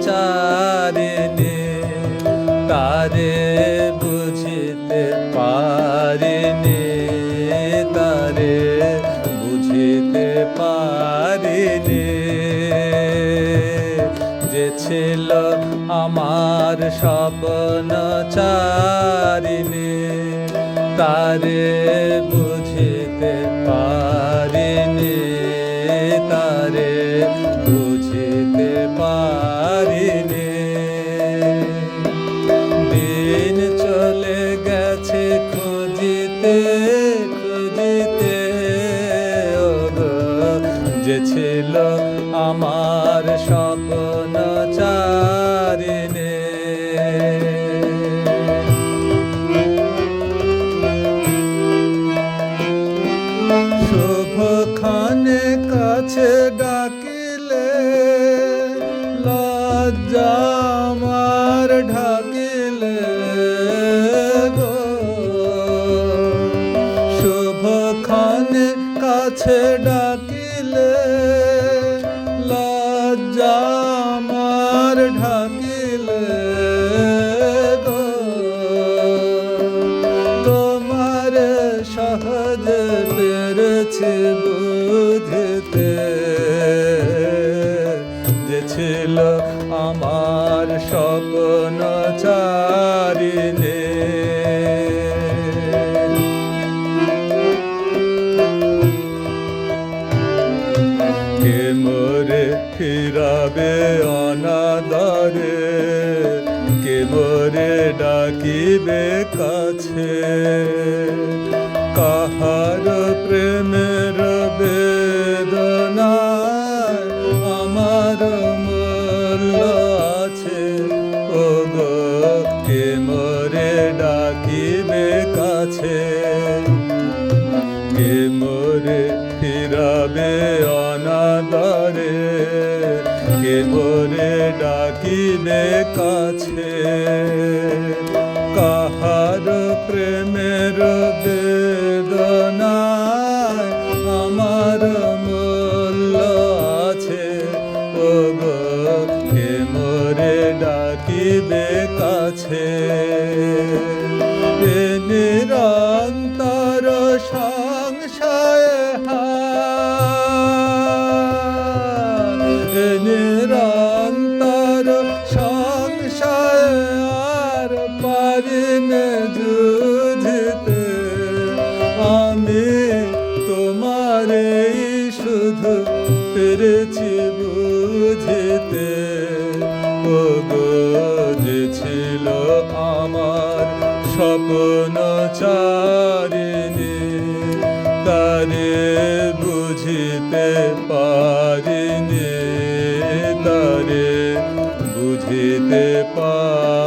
চারিণী তারে বুঝিতে পারিনি, তারে বুঝিতে পারিনি। যে ছিল আমার স্বপ্ন চারিণী তারে বুঝিতে পারিনি, তারে বুঝিতে পারিনি। দিন চলে গেছে খুঁজিতে খুঁজিতে, ওগো যে ছিল আমার স্বপ্ন চারিণী। শুভক্ষণে কাছে ডাকিলে লজ্জা আমার ঢাকিলে গো। শুভক্ষণে কাছে ডাকিলে লজ্জা আমার ঢাকিলে গো। তোমার সহজে পেরেছি বুঝতে, যে ছিল আমার স্বপ্ন চারিণী। কে মোরে ফিরাবে অনাদরে, কে মোরে ডাকিবে কাছে। কাহার প্রেমের বেদনায় আমার মূল্য আছে, ওগো কে মোরে ডাকিবে কাছে। কে মোরে ফিরাবে অনাদরে, কে মোরে ডাকিবে কাছে। কাহার প্রেমের বেদনায় আমার মূল্য আছে, ওগো কে মোরে ডাকিবে কাছে। এ নিরন্তর সংশয় এ নিরন্তর সংশয় আর পারিনে যুঝতে। আমি তোমারে শুধু পেরেছি বুঝতে, ওগো যে ছিল আমার স্বপ্ন চারিণী তারে বুঝিতে পারিনি, তারে বুঝিতে পারিনি।